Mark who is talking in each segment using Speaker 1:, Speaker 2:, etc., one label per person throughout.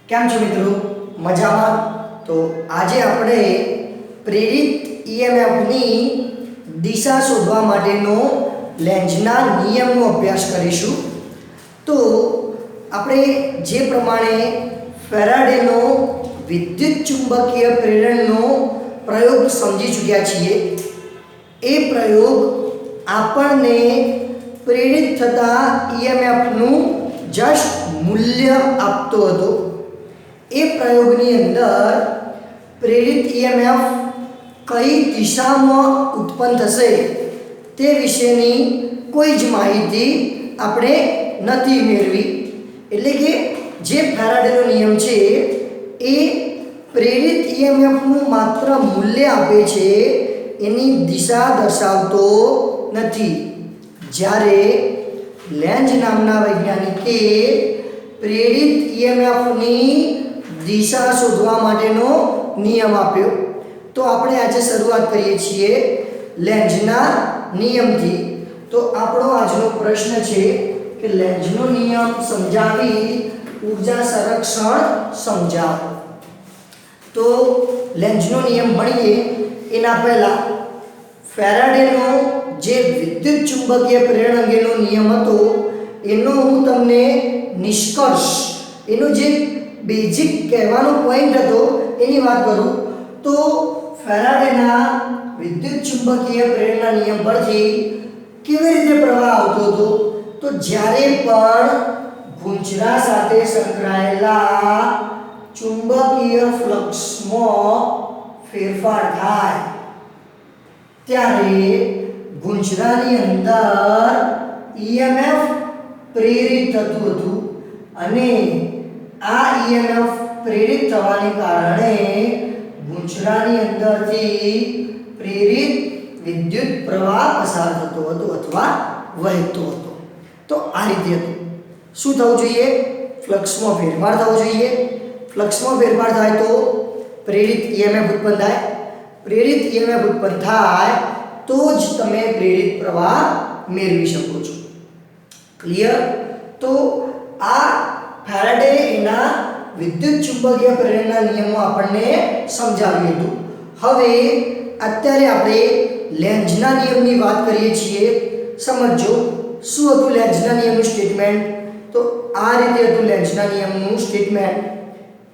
Speaker 1: કેમ છો મિત્રો? મજામાં? તો આજે આપણે પ્રેરિત ઈએમએફની દિશા શોધવા માટેનો લેન્ઝના નિયમનો અભ્યાસ કરીશું. તો આપણે જે પ્રમાણે ફેરાડેનો વિદ્યુત ચુંબકીય પ્રેરણનો પ્રયોગ સમજી ચૂક્યા છીએ, એ પ્રયોગ આપણને પ્રેરિત થતા ઈએમએફનું જસ્ટ મૂલ્ય આપતો હતો. એ પ્રયોગની અંદર પ્રેરિત ઈએમએફ કઈ દિશામાં ઉત્પન્ન થશે તે વિશેની કોઈ જ માહિતી આપણે નથી મેળવી. એટલે કે જે ફેરાડેનો નિયમ છે એ પ્રેરિત ઈએમએફનું માત્ર મૂલ્ય આપે છે, એની દિશા દર્શાવતો નથી. જ્યારે લેન્ઝ નામના વૈજ્ઞાનિકે પ્રેરિત ઈએમએફની દિશા શોધવા માટેનો નિયમ આપ્યો. તો આપણે આજે શરૂઆત કરીએ છીએ લેન્ઝના નિયમથી. તો આપણો આજનો પ્રશ્ન છે કે લેન્ઝનો નિયમ સમજાવી ઊર્જા સંરક્ષણ સમજાવો. તો લેન્ઝનો નિયમ ભણીએ એના પહેલા ફેરાડેનો જે વિદ્યુત ચુંબકીય પ્રેરણ અંગેનો નિયમ હતો એનો હું તમને નિષ્કર્ષ, એનો જે બેઝિક કહેવાનો પોઈન્ટ હતો એની વાત કરું તો ફેરાડેના વિદ્યુત ચુંબકીય પ્રેરણના નિયમ પરથી કેવી રીતે પ્રવાહ આવતો હતો? તો જ્યારે પણ ગુંચરા સાથે સંકળાયેલા ચુંબકીય ફ્લક્સમાં ફેરફાર થાય ત્યારે ગુંચરાની અંદર ઈએમએફ પ્રેરિત થતું હતું અને આ ઈએમએફ પ્રેરિત થવાને કારણે ગુંચરાની અંદરથી પ્રેરિત વિદ્યુત પ્રવાહ પસાર થતો હતો અથવા વહેતો હતો. તો આ રીતે હતું. શું થવું જોઈએ? ફ્લક્સમાં ફેરફાર થવો જોઈએ. ફ્લક્સમાં ફેરફાર થાય તો પ્રેરિત ઈએમએફ ઉત્પન્ન થાય. પ્રેરિત ઈએમએફ ઉત્પન્ન થાય તો જ તમે પ્રેરિત પ્રવાહ મેળવી શકો છો. ક્લિયર? તો આ ફેરાડે એના વિદ્યુત ચુંબકીય પ્રેરણના નિયમો આપણને સમજાવ્યું હતું. હવે અત્યારે આપણે લેન્ઝના નિયમની વાત કરીએ છીએ. સમજો શું હતું લેન્ઝના નિયમનું સ્ટેટમેન્ટ? તો આ રીતે હતું લેન્ઝના નિયમનું સ્ટેટમેન્ટ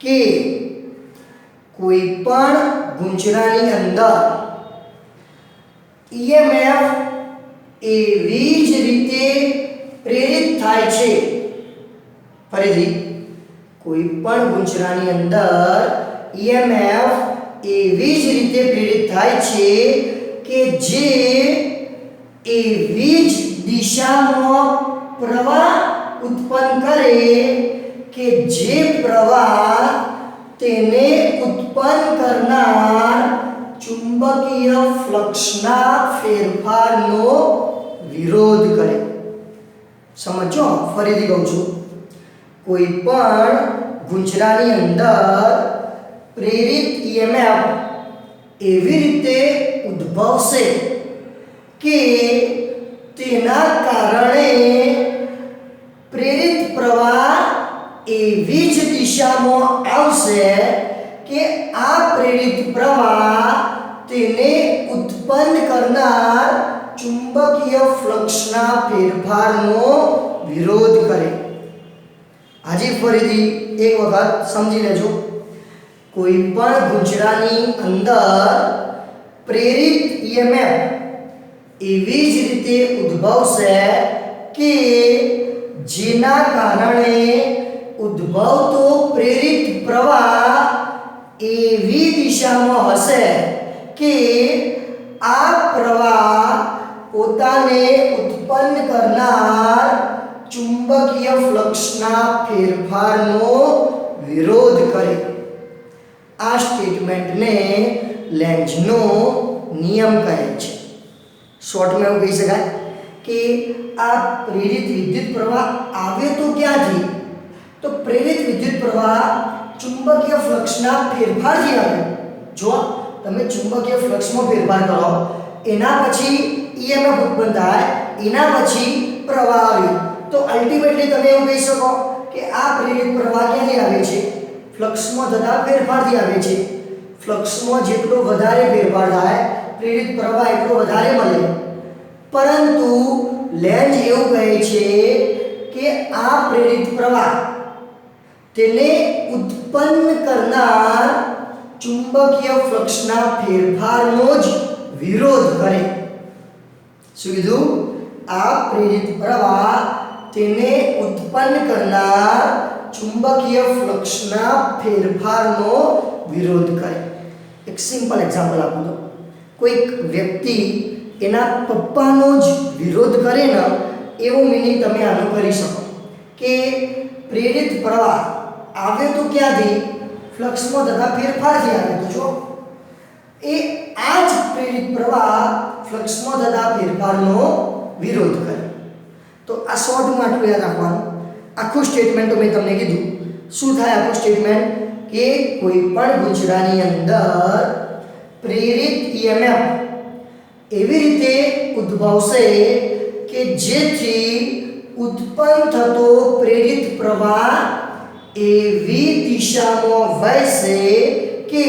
Speaker 1: કે કોઈ પણ ગુંચરાની અંદર ઈએમએફ એવી જ રીતે પ્રેરિત થાય છે. ફરીથી, કોઈ પણ ગુંચરાની અંદર ઈએમએફ એવી જ રીતે પ્રેરિત થાય છે કે જે એવી જ દિશામાં પ્રવાહ ઉત્પન્ન કરે કે જે પ્રવાહ તેને ઉત્પન્ન કરનાર ચુંબકીય ફ્લક્સના ફેરફારનો વિરોધ કરે. સમજો, ફરીથી કહું છું. કોઈ પણ ગુંચરાની અંદર પ્રેરિત ઈએમએફ એવી રીતે ઉદ્ભવશે કે તેના કારણે પ્રેરિત પ્રવાહ એવી જ દિશામાં આવશે કે આ પ્રેરિત પ્રવાહ તેને ઉત્પન્ન કરનાર ચુંબકીય ફ્લક્સના ફેરફારનો વિરોધ કરે. આજે ફરીથી એક વખત સમજી લેજો. કોઈ પણ ગુંચરાની અંદર પ્રેરિત ઈએમએફ એવી જ રીતે ઉદ્ભવશે કે જેના કારણે ઉદ્ભવતો પ્રેરિત પ્રવાહ એવી દિશામાં હશે કે આ પ્રવાહ પોતાને ઉત્પન્ન કરનાર ચુંબકીય ફ્લક્સના ફેરફારનો વિરોધ કરે. આ સ્ટેટમેન્ટને લેન્ઝનો નિયમ કહે છે. શોર્ટમાં એવું કહી શકાય કે આ પ્રેરિત વિદ્યુત પ્રવાહ આવે તો ક્યાંથી? તો પ્રેરિત વિદ્યુત પ્રવાહ ચુંબકીય ફ્લક્સના ફેરફારથી આવે. જો તમે ચુંબકીય ફ્લક્સમાં ફેરફાર કરો, એના પછી ઈએમએફ ઉત્પન્ન થાય, એના પછી પ્રવાહ આવે. તો અલ્ટિમેટલી તમે એવું કહી શકો કે આ પ્રેરિત પ્રવાહ ક્યાંથી આવે છે? ફ્લક્સમાં થતા ફેરફારથી આવે છે. ફ્લક્સમાં જેટલો વધારે ફેરફાર થાય પ્રેરિત પ્રવાહ એટલો વધારે મળે. પરંતુ લેન્ઝ એવું કહે છે કે આ પ્રેરિત પ્રવાહ તેને ઉત્પન્ન કરનાર ચુંબકીય ફ્લક્સના ફેરફારનો જ વિરોધ કરે. શું કીધું? આ પ્રેરિત પ્રવાહ તેને ઉત્પન્ન કરનાર ચુંબકીય ફ્લક્સના ફેરફારનો વિરોધ કરે. એક સિમ્પલ એક્ઝામ્પલ આપું તો, કોઈક વ્યક્તિ એના પપ્પાનો જ વિરોધ કરે ને એવું મિનિંગ તમે આનું કરી શકો કે પ્રેરિત પ્રવાહ આવે તો ક્યાંથી? ફ્લક્સમાં થતા ફેરફારથી આવે. તો જો એ આ જ પ્રેરિત પ્રવાહ ફ્લક્સમાં થતા ફેરફારનો વિરોધ કરે. તો આ શોર્ટમાં આટલું યાદ રાખવાનું. આખું સ્ટેટમેન્ટ તો મેં તમને કીધું. શું થાય આખું સ્ટેટમેન્ટ? કે કોઈ પણ ગુંચરાની અંદર પ્રેરિત EMF એવી રીતે ઉદ્ભવશે કે જેથી ઉત્પન્ન થતો પ્રેરિત પ્રવાહ એવી દિશામાં વહેશે કે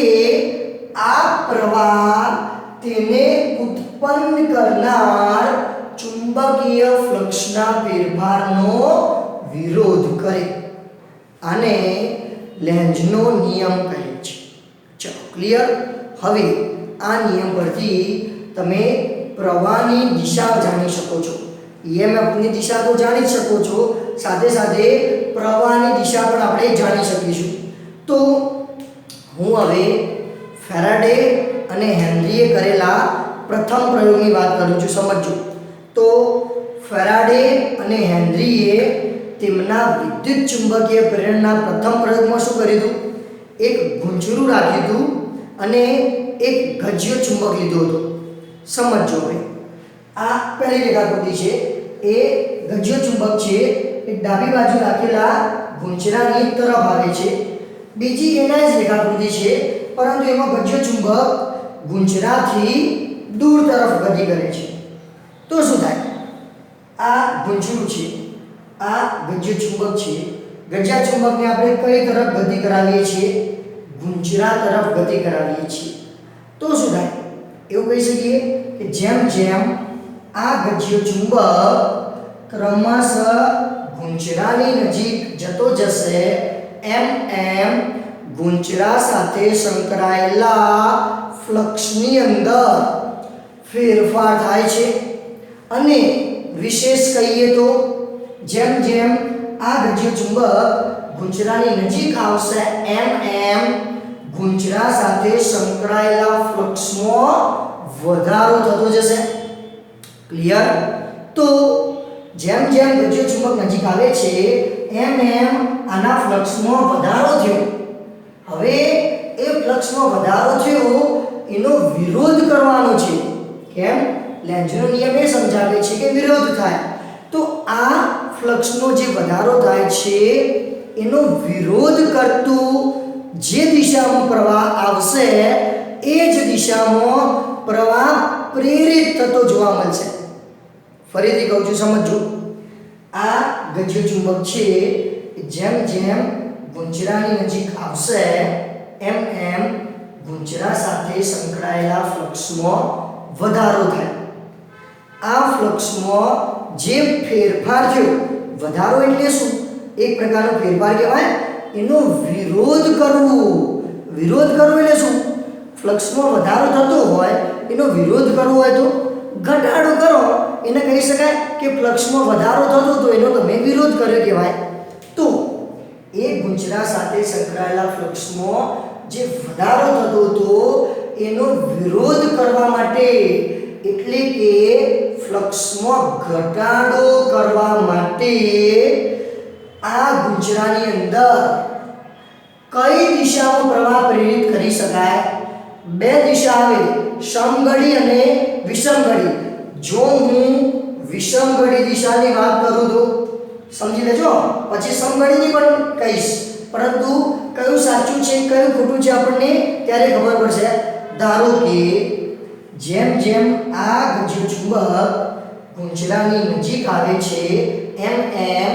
Speaker 1: આ પ્રવાહ તેને ઉત્પન્ન કરનાર ચુંબકીય ફ્લક્સના ફેરફારનો વિરોધ કરે. આને લેન્ઝનો નિયમ કહે છે. ચલો ક્લિયર? હવે આ નિયમ પરથી તમે પ્રવાહની દિશા જાણી શકો છો. EMFની દિશા તો જાણી શકો છો, સાથે સાથે પ્રવાહની દિશા પણ આપણે જાણી શકીશું. તો હું હવે ફેરાડે અને હેનરીએ કરેલા પ્રથમ પ્રયોગની વાત કરું છું. સમજો. તો ફેરાડે અને હેનરીએ તેમના વિદ્યુત ચુંબકીય પ્રેરણના પ્રથમ પ્રયોગમાં શું કર્યું હતું? એક ગુંજરું રાખ્યું હતું અને એક ગજ્યો ચુંબક લીધો હતો. સમજો. હવે આ પહેલી રેખાકૃતિ છે. એ ગજ્યો ચુંબક છે, એ ડાબી બાજુ રાખેલા ગુંજરાની તરફ આવે છે. બીજી એના જ રેખાકૃતિ છે, પરંતુ એમાં ગજ્યો ચુંબક ગુંજરાથી દૂર તરફ ગતિ કરે છે. તો શું થાય? આ ગુંજરું છે, આ ગજ્યો ચુંબક છે. ગજ્યા ચુંબકને આપણે કઈ તરફ ગતિ કરાવીએ છીએ? ગુંજરા તરફ ગતિ કરાવીએ છીએ. તો શું થાય? એવું કહી શકીએ કે જેમ જેમ આ ગજ્યો ચુંબક ક્રમશઃ ગુંજરાની નજીક જતો જશે એમ એમ ગુંજરા સાથે સંકળાયેલા ફ્લક્સની અંદર ફેરફાર થાય છે. અને વિશેષ કહીએ તો જેમ જેમ આ ગજ્યો ચુંબક ગુંજરાની નજીક આવશે એમ એમ ગુંજરા સાથે સંકળાયેલા ફ્લક્સમાં વધારો થતો જશે. ક્લિયર? તો જેમ જેમ ગજ્યો ચુંબક નજીક આવે છે એમ એમ આના ફ્લક્સમાં વધારો થયો. હવે એ ફ્લક્સમાં વધારો થયો એનો વિરોધ કરવાનો છે. કેમ? લેન્ઝનો નિયમ એ સમજાવે છે કે વિરોધ થાય. તો આ ફ્લક્સનો જે વધારો થાય છે એનો વિરોધ કરતું જે દિશામાં પ્રવાહ આવશે એ જ દિશામાં પ્રવાહ પ્રેરિત થતો જોવા મળશે. ફરીથી કહું છું, સમજો. આ ગજ્યો ચુંબક છે, જેમ જેમ ગુંજરાની નજીક આવશે એમ એમ ગુંજરા સાથે સંકળાયેલા ફ્લક્સમાં વધારો થાય. આ ફ્લક્સમાં જે ફેરફાર થયો, વધારો એટલે શું? એક પ્રકારનો ફેરફાર કહેવાય. એનો વિરોધ કરવો. વિરોધ કરવો એટલે શું? ફ્લક્સમાં વધારો થતો હોય એનો વિરોધ કરવો હોય તો ઘટાડો કરો, એને કહી શકાય કે ફ્લક્સમાં વધારો થતો તો એનો તમે વિરોધ કર્યો કહેવાય. તો એ ગુંજરા સાથે સંકળાયેલા ફ્લક્સમાં જે વધારો થતો હતો એનો વિરોધ કરવા માટે, એટલે કે ફ્લક્સમાં ઘટાડો કરવા માટે આ ગુંજરાની અંદર કઈ દિશામાં પ્રવાહ પ્રેરિત કરી શકાય? બે દિશા આવે, સમઘડી અને વિષમઘડી. જો હું વિષમઘડી દિશાની વાત કરું તો સમજી લેજો, પછી સમઘડીની પણ કહીશ, પરંતુ કયું સાચું છે કયું ખોટું છે આપણને ત્યારે ખબર પડશે. ધારો કે જેમ જેમ આ ગજ્યો ચુંબક ગુંજરાની નજીક આવે છે એમ એમ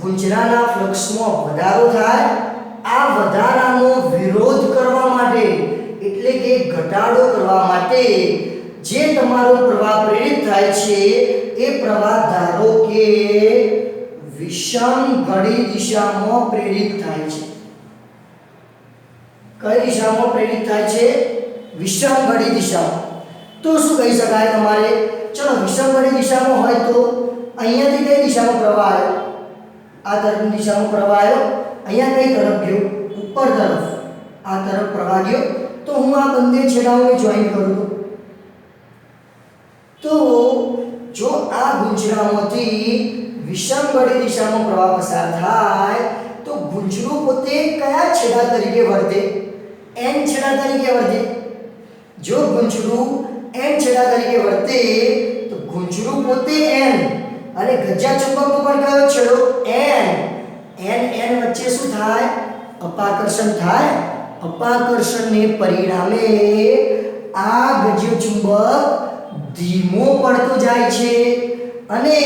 Speaker 1: ગુંજરાના ફ્લક્સમાં વધારો થાય. આ વધારાનો વિરોધ કરવા માટે એટલે કે ઘટાડો કરવા માટે જે તમારો પ્રવાહ પ્રેરિત થાય છે એ પ્રવાહ ધારો કે વિષમ ઘડી દિશામાં પ્રેરિત થાય છે. કઈ દિશામાં પ્રેરિત થાય છે? વિષમ ઘડી દિશામાં. તો શું કહી શકાય તમારે? ચલો વિષમ ઘડી દિશામાં હોય તો અહીંયાથી કઈ દિશામાં પ્રવાહ આવ્યો? આ તરફની દિશામાં પ્રવાહ આવ્યો. અહીંયા કઈ તરફ ગયો? ઉપર તરફ. આ તરફ પ્રવાહ ગયો. તો હું આ બંને છેડાઓને જોઈન્ટ કરું તો જો આ ગુંજરામાંથી વિષમ ઘડી દિશામાં પ્રવાહ પસાર થાય તો ગુંજરું પોતે કયા છેડા તરીકે વર્તે? n છેડા તરીકે વર્તે. જો ગુંજરું n છેડા તરીકે વર્તે તો ગુંજરું પોતે n અને ગજ્જા ચુંબકનો પણ કયો છેડો? n વચ્ચે શું થાય? અપાકર્ષણ થાય. અપાકર્ષણને પરિણામે આ ગજ્ય ચુંબક ધીમો પડતો જાય છે અને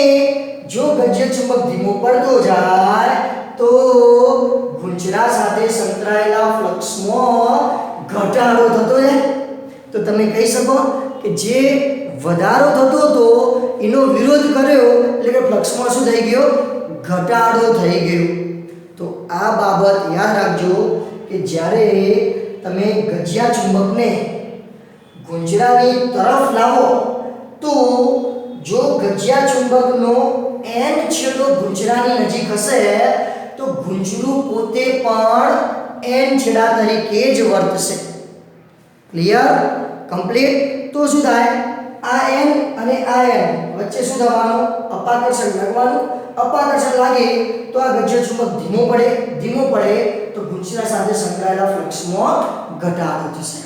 Speaker 1: જો ગજ્ય ચુંબક ધીમો પડતો જાય તો ગુંજરા સાથે સંકળાયેલા ફ્લક્સમાં ઘટાડો થતો જાય. તો તમે કહી શકો કે જે વધારો થતો હતો એનો વિરોધ કર્યો એટલે કે ફ્લક્સમાં શું થઈ ગયો? ઘટાડો થઈ ગયો. તો આ બાબત યાદ રાખજો કે જ્યારે તમે ગજ્યા ચુંબકને ગુંજરાની તરફ લાવો તો જો ગજ્યા ચુંબકનો n છેડો ગુંજરાની નજીક હશે તો ગુંજરું પોતે પણ n છેડા તરીકે જ વર્તશે. ક્લિયર? કમ્પ્લીટ? તો શું થાય? આ n અને આ n વચ્ચે શું થવાનું? અપાકર્ષણ લાગવાનું. અપાકર્ષણ લાગે તો આ ગજ્ય ચુંબક ધીમો પડે તો ગુંજરા સાથે સંકળાયેલા ફ્લક્સમાં ઘટાડો થશે.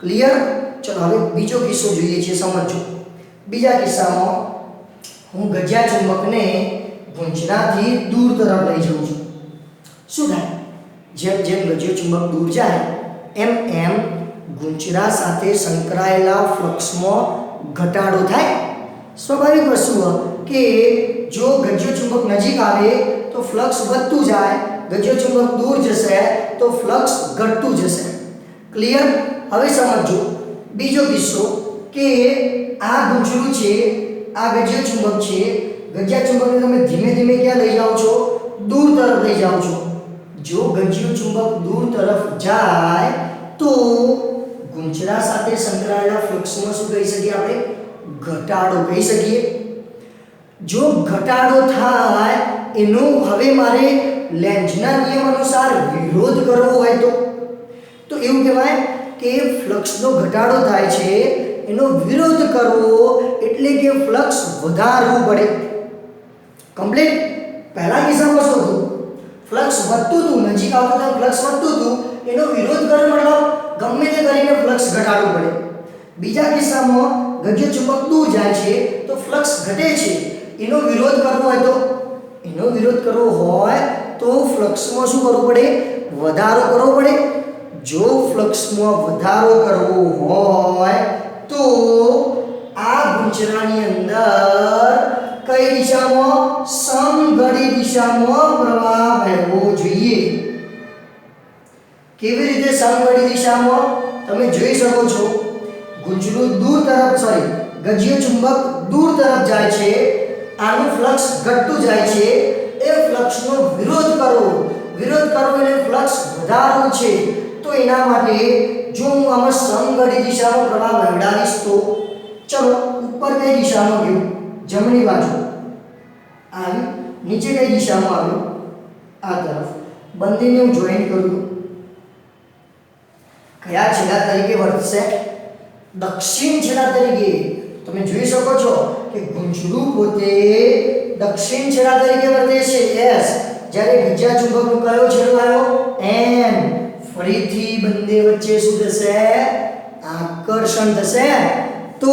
Speaker 1: ક્લિયર? ચલો હવે બીજો કિસ્સો જોઈએ છે, સમજો. બીજા કિસ્સામાં હું ગજ્યા ચુંબકને ગુંજરાથી દૂર તરફ લઈ જાઉં છું. શું થાય? જેમ જેમ ગજ્ય ચુંબક દૂર જાય એમ એમ ગુંજરા સાથે સંકળાયેલા ફ્લક્સમાં ઘટાડો થાય. સ્વાભાવિક વસ્તુ કે જો ગજ્ય ચુંબક નજીક આવે તો ફ્લક્સ વધતું જાય, ગજ્ય ચુંબક દૂર જશે તો ફ્લક્સ ઘટતું જશે. ક્લિયર? હવે સમજો બીજો કિસ્સો કે આ ગુંજરું છે, આ ગજ્ય ચુંબક છે. ગજ્યા ચુંબકને તમે ધીમે ધીમે ક્યાં લઈ જાઓ છો? દૂર તરફ લઈ જાઓ છો. જો ગજ્ય ચુંબક દૂર તરફ જાય તો ગુંજરા સાથે સંકળાયેલા ફ્લક્સમાં શું કહી શકીએ આપણે? ઘટાડો કહી શકીએ. જો ઘટાડો થાય એનો હવે મારે લેન્ઝના નિયમ અનુસાર વિરોધ કરવો હોય તો એવું કહેવાય કે ફ્લક્સનો ઘટાડો થાય છે એનો વિરોધ કરવો એટલે કે ફ્લક્સ વધારવું પડે. કમ્પ્લીટ? પહેલા કિસ્સામાં શું હતું? ફ્લક્સ વધતું હતું, નજીક આવતું હતું ફ્લક્સ વધતું હતું, એનો વિરોધ કરવો મતલબ ગમે તે કરીને ફ્લક્સ ઘટાડવું પડે. બીજા કિસ્સામાં ગજ્ય ચુંબક દૂર જાય છે તો ફ્લક્સ ઘટે છે, એનો વિરોધ કરવો હોય તો ફ્લક્સમાં શું કરવું પડે? વધારો કરવો પડે. જો ફ્લક્સમાં વધારો કરવો હોય તો આ ગુંજરાની અંદર કઈ દિશામાં? સમઘડી દિશામાં પ્રવાહ વહેવો જોઈએ. કેવી રીતે સમઘડી દિશામાં? તમે જોઈ શકો છો ગુંજરું ગજ્ય ચુંબક દૂર તરફ જાય છે, આનું ફ્લક્સ ઘટતું જાય છે. એ ફ્લક્સનો વિરોધ કરવો એટલે ફ્લક્સ વધારવું છે. તો એના માટે જો હું આમાં સમઘડી દિશામાં પ્રવાહ વહેડાવીશ તો ચલો ઉપર કઈ દિશામાં ગયું? જમણી બાજુ આવી. નીચે કઈ દિશામાં આવ્યું? આ તરફ. બંનેને હું જોઈન્ટ કરું કયા છેડા તરીકે વર્તશે? દક્ષિણ છેડા તરીકે. તમે જોઈ શકો છો કે ગુંજરું પોતે દક્ષિણ છેડા તરીકે વર્તે છે s, જ્યારે ગજ્યા ચુંબકનો કયો છેડો આવ્યો? n. ફરીથી બંને વચ્ચે શું થશે? આકર્ષણ થશે. તો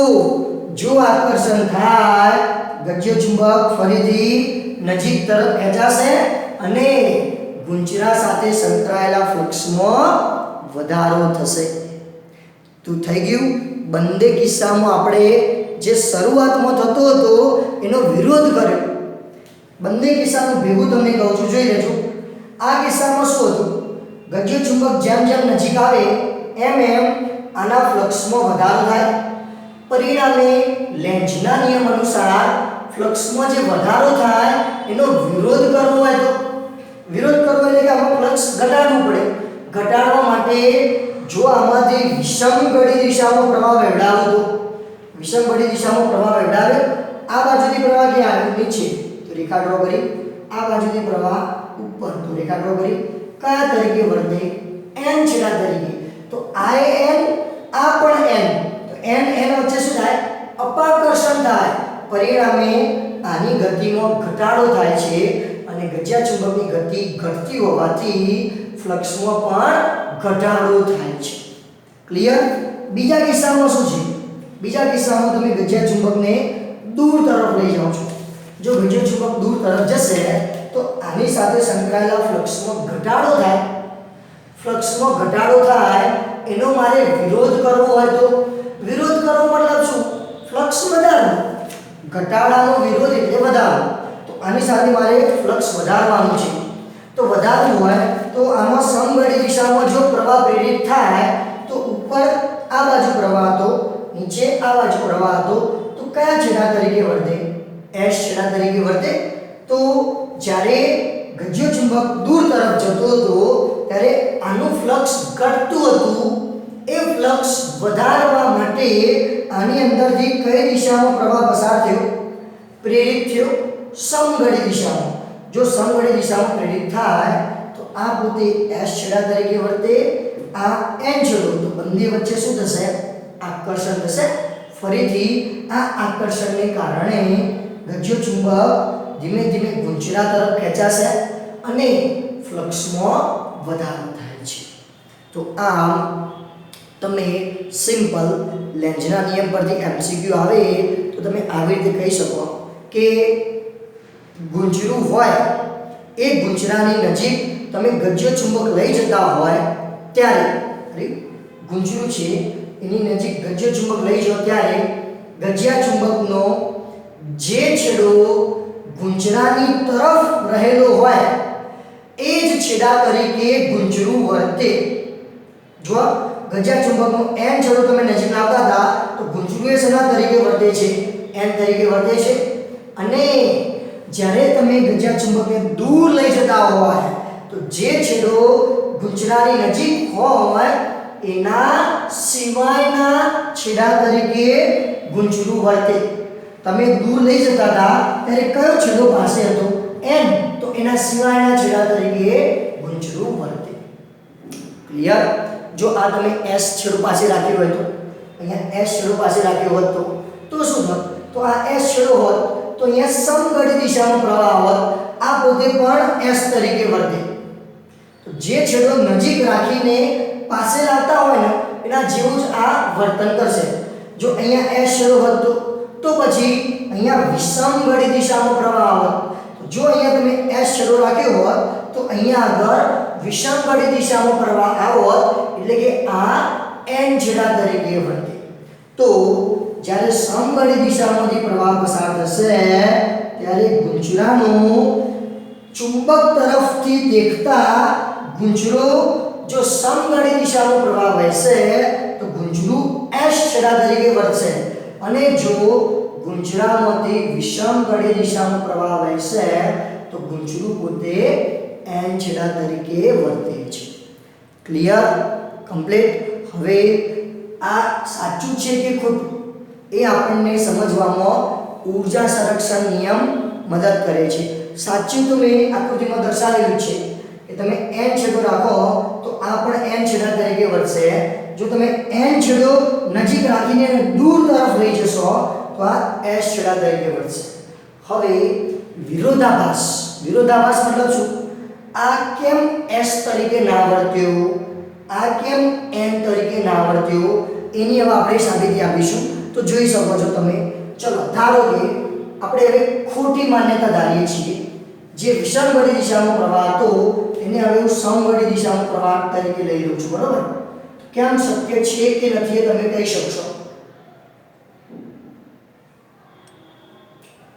Speaker 1: જો આકર્ષણ થાય ગજ્ય ચુંબક ફરીથી નજીક તરફ ખેંચાશે અને ગુંજરા સાથે સંકળાયેલા ફ્લક્સમાં વધારો થશે. તો થઈ ગયું. બંને કિસ્સામાં આપણે જે શરૂઆતમાં થતો હતો એનો વિરોધ કર્યો. બંને કિસ્સાનું ભેગું તમને કહું છું, જોઈ લેજો. આ કિસ્સામાં શું હતું? ગજ્ય ચુંબક જેમ જેમ નજીક આવે એમ એમ આના ફ્લક્સમાં વધારો થાય. પરિણામે લેન્ઝના નિયમ અનુસાર ફ્લક્સમાં જે વધારો થાય એનો વિરોધ કરવો હોય તો વિરોધ કરવો એટલે કે આમાં ફ્લક્સ ઘટાડવું પડે. ઘટાડવા માટે જો આમાંથી વિષમગળી દિશામાં પ્રવાહ વહેડાવો તો વિષમગળી દિશામાં પ્રવાહ વહેડાવે આ બાજુથી પ્રવાહ ક્યાં આવ્યો નીચે તો રેખા ડ્રો કરી, આ બાજુથી પ્રવાહ ઉપર તો રેખા ડ્રો કરી. કયા તરીકે વર્તે? n છેડા તરીકે. તો આ n આ પણ n તો n વચ્ચે શું થાય? અપાકર્ષણ થાય. પરિણામે આની ગતિમાં ઘટાડો થાય છે અને ગજ્યા ચુંબકની ગતિ ઘટતી હોવાથી ફ્લક્સમાં પણ ઘટાડો થાય છે. ક્લિયર? બીજા કિસ્સામાં શું છે? બીજા કિસ્સામાં તમે ગજ્યા ચુંબકને દૂર તરફ લઈ જાઓ છો. જો ગજ્ય ચુંબક દૂર તરફ જશે તો આની સાથે સંકળાયેલા ફ્લક્સમાં ઘટાડો થાય. ફ્લક્સમાં ઘટાડો થાય એનો મારે વિરોધ કરવો હોય તો વિરોધ કરવો મતલબ શું? ફ્લક્સ વધારવું. ઘટાડાનો વિરોધ એટલે વધારો. તો આની સાથે મારે ફ્લક્સ વધારવાનું છે. તો વધારવું હોય તો આમાં સમગળી દિશામાં જો પ્રવાહ પ્રેરિત થાય તો ઉપર આ બાજુ પ્રવાહ હતો, નીચે આ બાજુ પ્રવાહ હતો, તો કયા છેડા તરીકે વર્તે? S છેડા તરીકે વર્તે. તો જ્યારે ગજ્ય ચુંબક દૂર તરફ જતો હતો ત્યારે આનું ફ્લક્સ ઘટતું હતું. એ ફ્લક્સ વધારવા માટે આની અંદરથી કઈ દિશામાં પ્રવાહ પસાર થયો? પ્રેરિત થયો સમગળી દિશામાં. જો સમગળી દિશામાં પ્રેરિત થાય તો આ પોતે S છેડા તરીકે વર્તે, આ n છેડો. તો બંને વચ્ચે શું થશે? આકર્ષણ થશે. ફરીથી આ આકર્ષણને કારણે ગજ્ય ચુંબક ધીમે ધીમે ગુંચરા તરફ ખેંચાશે અને ફ્લક્સમાં વધારો થાય છે. તો આમ તમે સિમ્પલ લેન્ઝના નિયમ પરથી MCQ આવે તો તમે આવી રીતે કહી શકો કે ગુંચરું હોય એ ગુંચરાની નજીક તમે ગજ્ય ચુંબક લઈ જતા હોય ત્યારે ગુંચરું છે એની નજીક ગજ્ય ચુંબક લઈ જાઓ ત્યારે ગજ્યા ચુંબકનો જે છેડો ગુંચરાની તરફ રહેલો હોય એ જ છેડા તરીકે ગુંચરું વર્તે. જો ગજ્યા ચુંબકનો n છેડો તમે નજીક લાવતા હતા તો ગુંચરું એ શેના તરીકે વર્તે છે? n તરીકે વર્તે છે. અને જ્યારે તમે ગજ્યા ચુંબકને દૂર લઈ જતા હોય તો જે છેડો ગુંચરાની નજીક હોય એના સિવાયના છેડા તરીકે ગુંચરું વર્તે. તમે દૂર લઈ જતા હતા ત્યારે કયો છેડો પાસે હતો? n. તો એના સિવાયના છેડા તરીકે ગુંચરું વર્તે. ક્લિયર? જો આ તમે s છેડો પાસે રાખ્યો હોય તો અહીંયા s છેડો પાસે રાખ્યો હોત તો શું થાત? તો આ s છેડો હોત તો અહીંયા સમગળી દિશામાં પ્રવાહ હોત. આ પોતે પણ s તરીકે વર્તે. તો જે છેડો નજીક રાખીને પાસે લાવતા હોય ને એના જેવું જ આ વર્તન કરશે. જો અહીંયા s છેડો હોત તો પછી અહીંયા વિષમગળી દિશામાં પ્રવાહ હોત. જો અહીંયા તમે s છેડો રાખ્યો હોત તો અહીંયા આગળ વિષમગળી દિશામાં પ્રવાહ આવોત એટલે કે આ n છેડા તરીકે વર્તે. તો જ્યારે સમગળી દિશામાંથી પ્રવાહ પસાર થશે ત્યારે ગુંચરાનું ચુંબક તરફથી દેખતા ગુંચરો જો સમગળી દિશામાં પ્રવાહ વહેશે તો ગુંચરું s છેડા તરીકે વર્તશે. અને જો ગુંચરામાંથી વિષમગળી દિશામાં પ્રવાહ વહેશે તો ગુંચરું પોતે n છેડા તરીકે વર્તે છે. ક્લિયર? કમ્પ્લીટ? હવે આ સાચું છે કે ખોટું એ આપણને સમજવામાં ઊર્જા સંરક્ષણ નિયમ મદદ કરે છે. સાચું તો મેં આકૃતિમાં દર્શાવેલું છે કે તમે n છેડો રાખો તો આ પણ n છેડા તરીકે વર્તશે. જો તમે n છેડો નજીક રાખીને દૂર તરફ લઈ જશો તો આ s છેડા તરીકે વર્તશે. હવે વિરોધાભાસ. વિરોધાભાસ મતલબ શું? આ કેમ s તરીકે ના વર્ત્યો, આ કેમ n તરીકે ના વર્ત્યો, એની હવે આપણે સાબિતી આપીશું. તો જોઈ શકો છો તમે. ચલો ધારો કે આપણે હવે ખોટી માન્યતા ધારીએ છીએ. જે વિષમગળી દિશામાં પ્રવાહ હતો એને હવે હું સમગળી દિશામાં પ્રવાહ તરીકે લઈ લઉં છું. બરોબર? કેમ શક્ય છે કે નથી એ તમે કહી શકશો.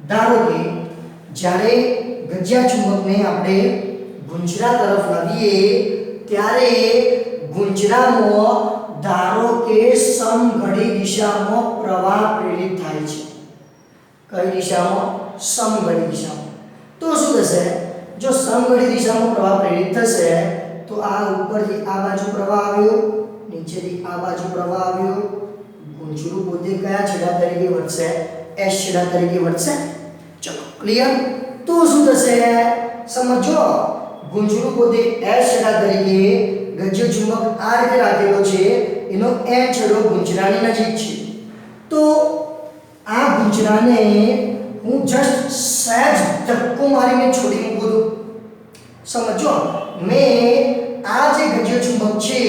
Speaker 1: ધારો કે જ્યારે ગજ્યા ચુંબકને આપણે ગુંચરા તરફ લાવીએ ત્યારે ગુંજરામાં ધારો કે સમઘડી દિશામાં પ્રવાહ પ્રેરિત થાય છે. કઈ દિશામાં? સમઘડી દિશામાં. તો શું થશે? જો સમઘડી દિશામાં પ્રવાહ પ્રેરિત થશે તો આ ઉપરથી આ બાજુ પ્રવાહ આવ્યો, નીચેથી આ બાજુ પ્રવાહ આવ્યો. ગુંજરું પોતે કયા છેડા તરીકે વર્તશે? એસ છેડા તરીકે વર્તશે. ચલો ક્લિયર. તો શું થશે? સમજો, ગુંજરું પોતે એસ છેડા તરીકે ગજ્ય ચુંબક આ રીતે રાખેલો છે, એનો એન છેડો ગુંજરાની નજીક છે. તો આ ગુંજરાને હું જસ્ટ સહેજ ધક્કો મારીને છોડી મૂકું છું. સમજો, મેં આ જે ગજ્ય ચુંબક છે,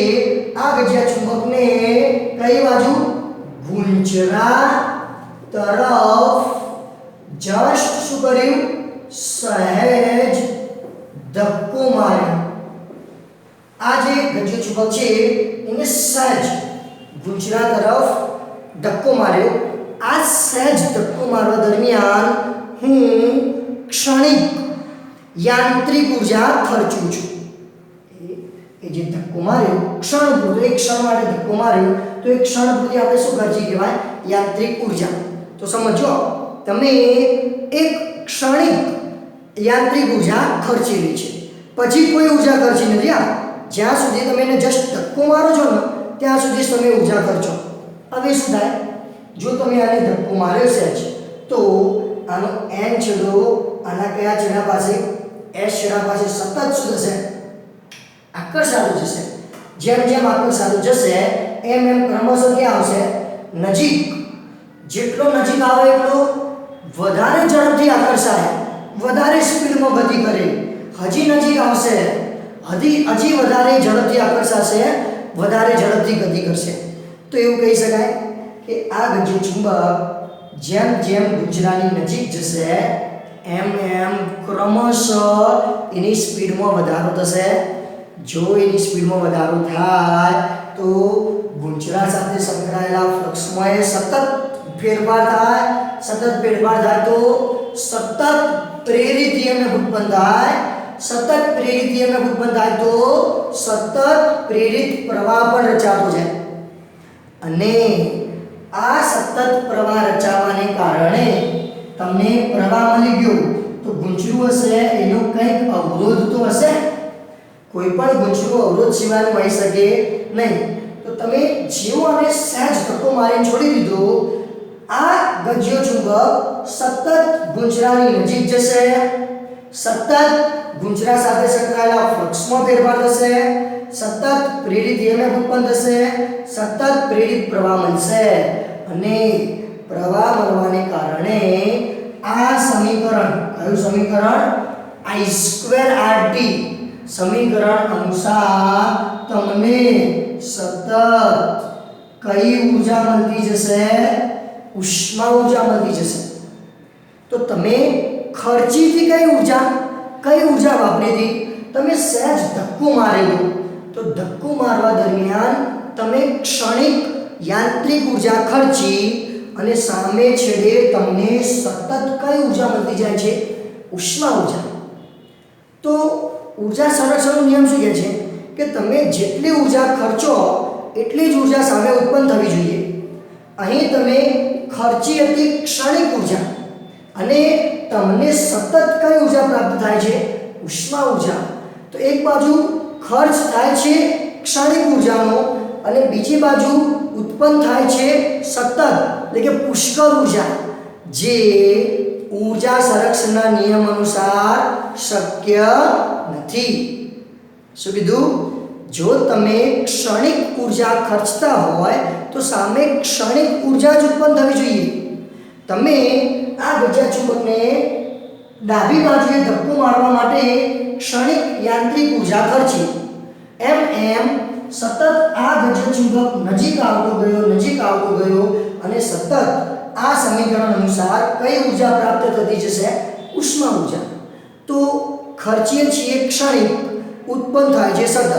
Speaker 1: આ ગજ્ય ચુંબકને કઈ બાજુ? ગુંજરા તરફ જસ્ટ શું કર્યું? સહેજ ધક્કો માર્યો. આ જે ગજ્ય ચુંબક છે એને સહેજ ગુંજરા તરફ ધક્કો માર્યો. આ સહેજ ધક્કો મારવા દરમિયાન હું ક્ષણિક યાંત્રિક ઉર્જા ખર્ચું છું. એ જે ધક્કો માર્યો ક્ષણ પૂરતો, એક ક્ષણ માટે ધક્કો માર્યો તો એક ક્ષણ પૂરતી આપણે શું ખર્ચી કહેવાય? યાંત્રિક ઉર્જા. તો સમજો, તમે એક ક્ષણિક યાંત્રિક ઉર્જા ખર્ચેલી છે, પછી કોઈ ઉર્જા ખર્ચી નથી. જ્યાં સુધી તમે એને જસ્ટ ધક્કો મારો છો ને ત્યાં સુધી તમે ઉર્જા ખર્ચો. હવે શું થાય? જો તમે આને ધક્કો માર્યો છે તો આનો એન છેડો આના કયા છેડા પાસે? એસ છેડા પાસે સતત શું થશે? આકર્ષાતો જશે. જેમ જેમ આકર્ષાતો જશે એમ એમ ક્રમશઃ ક્યાં આવશે? નજીક. જેટલો નજીક આવે એટલો વધારે ઝડપથી આકર્ષાય, વધારે સ્પીડમાં ગતિ કરે. હજી નજીક આવશે, હજી વધારે ઝડપથી આકર્ષાશે, વધારે ઝડપથી ગતિ કરશે. તો એવું કહી શકાય કે આ ગજ્ય ચુંબક જેમ જેમ ગુંજરાની નજીક જશે એમ એમ ક્રમશઃ એની સ્પીડમાં વધારો થશે. જો એની સ્પીડમાં વધારો થાય તો ગુંજરા સાથે સંકળાયેલા ફ્લક્સમાં સતત ફેરફાર થાય. સતત ફેરફાર થાય તો સતત પ્રેરિત EMF ઉત્પન્ન થાય. સતત પ્રેરિત EMF ઉત્પન્ન થાય તો સતત પ્રેરિત પ્રવાહ પણ રચાતો જાય. અને આ સતત પ્રવાહ રચાવાને કારણે તમને પ્રવાહ મળી ગયો તો ગુંજરું હશે એનો કંઈક અવરોધ તો હશે. કોઈ પણ ગુંજરું અવરોધ સિવાયનું હોઈ શકે નહીં. તો તમે જેવો આને સહેજ ધક્કો મારીને છોડી દીધો, આ ગજ્ય ચુંબક સતત ગુંજરાની નજીક જશે, સતત ગુંજરા સાથે સંકળાયેલા ફ્લક્સમાં ફેરફાર થશે, સતત પ્રેરિત EMF ઉત્પન્ન થશે, સતત પ્રેરિત પ્રવાહ મળશે. અને પ્રવાહ મળવાને કારણે આ સમીકરણ, કયું સમીકરણ? I2RT સમીકરણ અનુસાર તમને સતત કઈ ઉર્જા મળતી જશે? ઉષ્મા ઉર્જા મળતી જશે. તો તમે ખર્ચીથી કઈ ઉર્જા વાપરી હતી? તમે સહેજ ધક્કો મારેલો, તો ધક્કો મારવા દરમિયાન તમે ક્ષણિક યાંત્રિક ઉર્જા ખર્ચી અને સામે છેડે તમને સતત કઈ ઉર્જા મળતી જાય છે? ઉષ્મા ઉર્જા. તો ઉર્જા સંરક્ષણનો નિયમ શું કહે છે કે તમે જેટલી ઉર્જા ખર્ચો એટલી જ ઉર્જા સામે ઉત્પન્ન થવી જોઈએ. અહીં તમે ખર્ચી હતી ક્ષણિક ઉર્જા અને તમને સતત કઈ ઉર્જા પ્રાપ્ત થાય છે? ઉષ્મા ઉર્જા. તો એક બાજુ ખર્ચ થાય છે ક્ષણિક ઉર્જાનો અને બીજી બાજુ ઉત્પન્ન થાય છે સતત એટલે કે પુષ્કળ ઉર્જા, જે ઉર્જા સંરક્ષણના નિયમ અનુસાર શક્ય નથી. શું કીધું? જો તમે ક્ષણિક ઉર્જા ખર્ચતા હોય તો સામે ક્ષણિક ઉર્જા જ ઉત્પન્ન થવી જોઈએ. તમે આ ગજ્ય ચુંબકને ડાબી બાજુએ ધક્કો મારવા માટે ક્ષણિક યાંત્રિક ઉર્જા ખર્ચી. એમ એમ સતત આ ગજ્ય ચુંબક નજીક આવતો ગયો અને સતત આ સમીકરણ અનુસાર કઈ ઉર્જા પ્રાપ્ત થતી જશે? ઉષ્મા ઉર્જા. તો ખર્ચીએ છીએ ક્ષણિક, ઉત્પન્ન થાય છે સતત.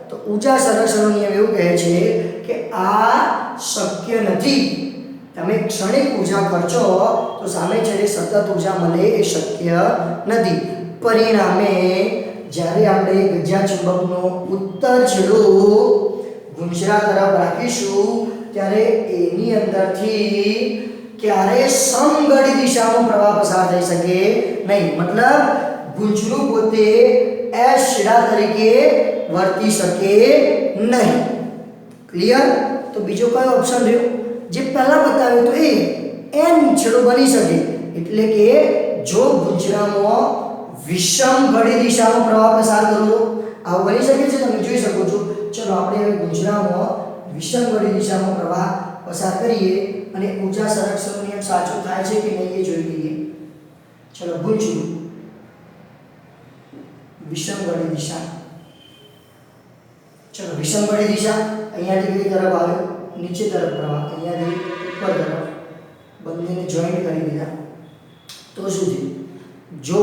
Speaker 1: તો ઉર્જા સંરક્ષણનો નિયમ એવું કહે છે કે આ શક્ય નથી. તમે ક્ષણિક ઉર્જા ખર્ચો તો સામે છેડે સતત ઉર્જા મળે એ શક્ય નથી. પરિણામે જ્યારે આપણે ગજ્યા ચુંબકનો ઉત્તર છેડો ગુંજરા તરફ રાખીશું ત્યારે એની અંદરથી ક્યારે સમઘડી દિશામાં પ્રવાહ પસાર થઈ શકે નહીં. મતલબ ગુંજરું પોતે એસ છેડા તરીકે વર્તી શકે નહીં. ક્લિયર? તો બીજો કયો ઓપ્શન રહ્યો? જે પહેલા બતાવ્યો તો એ એન છેડો બની શકે, એટલે કે જો ગુંજરામાં વિષમ ઘડી દિશામાં પ્રવાહ પસાર કરો તો આવું બની શકે છે. તમે જોઈ શકો છો. ચલો આપણે હવે ગુંજરામાં વિષમ ઘડી દિશામાં પ્રવાહ પસાર કરીએ અને ઊર્જા સંરક્ષણનો નિયમ સાચો થાય છે કે નહીં એ જોઈ લઈએ. ચલો ગુંજરું વિષમ ઘડી દિશા. ચલો વિષમ ઘડી દિશા અહીંયાથી કઈ તરફ આવ્યો? નીચે તરફ પ્રવાહ, અહીંયાથી ઉપર તરફ. બંનેને જોઈન્ટ કરી દીધા. તો શું થયું? જો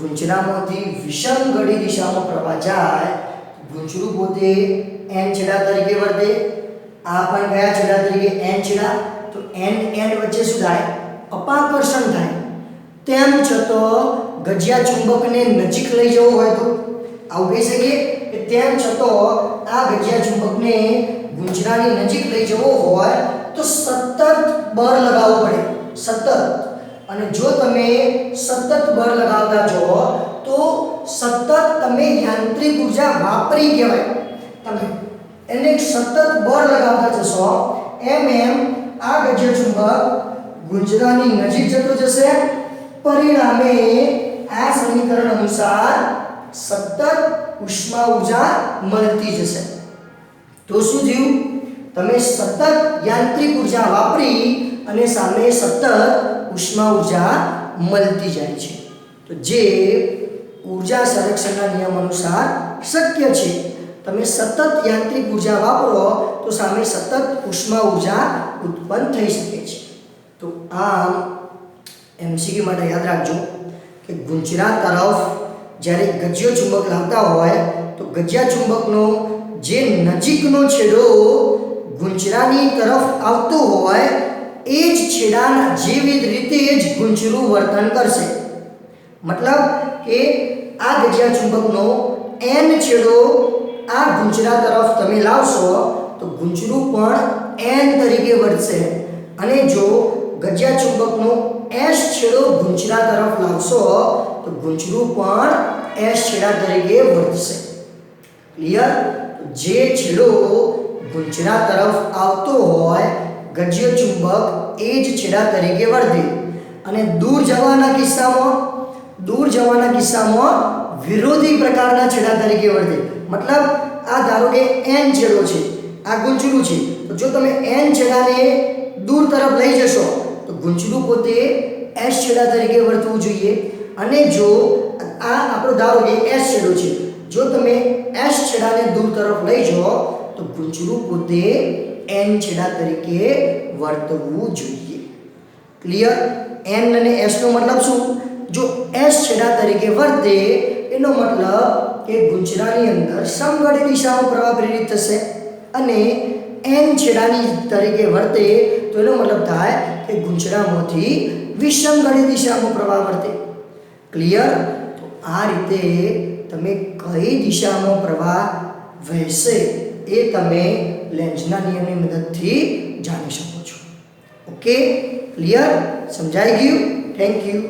Speaker 1: ગુંજરામાંથી વિષમ ઘડી દિશામાં પ્રવાહ જાય, ગુંજરું પોતે એન છેડા તરીકે વર્તે, આ પણ કયા છેડા તરીકે? એન છેડા. તો એન એન વચ્ચે શું થાય? અપાકર્ષણ થાય. તેમ છતાં ગજ્યા ચુંબકને નજીક લઈ જવું હોય તો આવું કહી શકીએ કે તેમ છતાં આ ગજ્યા ચુંબકને ગુંજરાની નજીક લઈ જવો હોય તો સતત બળ લગાવવું પડે. સતત. અને જો તમે સતત બળ લગાવતા જો તો સતત તમે યાંત્રિક ઉર્જા વાપરી કહેવાય. તમે એને સતત બળ લગાવતા જશો એમ એમ આ ગજ્યા ચુંબક ગુંજરાની નજીક જતો જશે. પરિણામે આ સમીકરણ અનુસાર સતત ઉષ્મા ઉર્જા મળતી જશે. તો શું થયું? તમે સતત યાંત્રિક ઉર્જા વાપરી અને સામે સતત ઉષ્મા ઉર્જા મળતી જાય છે. તો જે ઊર્જા સંરક્ષણના નિયમ અનુસાર શક્ય છે. તમે સતત યાંત્રિક ઉર્જા વાપરો તો સામે સતત ઉષ્મા ઉર્જા ઉત્પન્ન થઈ શકે છે. તો આમ એમસીક્યુ માટે યાદ રાખજો કે ગુંજરા તરફ જ્યારે ગજ્યો ચુંબક લાવતા હોય તો ગજ્યા ચુંબકનો જે નજીકનો છેડો ગુંજરાની તરફ આવતો હોય એ જ છેડાના જેવી રીતે જ ગુંજરું વર્તન કરશે. મતલબ કે આ ગજ્યા ચુંબકનો એન છેડો આ ગુંજરા તરફ તમે લાવશો તો ગુંજરું પણ એન તરીકે વર્તશે. અને જો ગજ્યા ચુંબકનો એસ છેડો ગુંજરા તરફ લાવશો તો ગુંજરું પણ એસ છેડા તરીકે વર્તશે. ક્લિયર? જે છેડો ગુંજરા તરફ આવતો હોય ગજ્યો ચુંબક એ જ છેડા તરીકે વર્તે. અને દૂર જવાના કિસ્સામાં વિરોધી પ્રકારના છેડા તરીકે વર્તે. મતલબ આ ધારો કે એન છેડો છે, આ ગુંજરું છે, તો જો તમે એન છેડાને દૂર તરફ લઈ જશો તો ગુંજરું પોતે એસ છેડા તરીકે વર્તવું જોઈએ. અને જો આ આપણો ધારો કે એસ છેડો છે, જો તમે એસ છેડાને દૂર તરફ લઈ જાઓ તો ગુંજરું પોતે એન છેડા તરીકે વર્તવું જોઈએ. ક્લિયર? એન અને એસ નો મતલબ શું? જો એસ છેડા તરીકે વર્તે એનો મતલબ કે ગુંજરાની અંદર સમઘડી દિશામાં પ્રવાહ પ્રેરિત થશે. અને એન છેડાની તરીકે વર્તે તો એનો મતલબ થાય કે ગુંજરામાંથી વિષમ ઘડી દિશામાં પ્રવાહ વર્તે. ક્લિયર? તો આ રીતે તમે કઈ દિશામાં પ્રવાહ વહેશે એ તમે લેન્ઝના નિયમની મદદથી જાણી શકો છો. ઓકે? ક્લિયર? સમજાઈ ગયું? Thank you.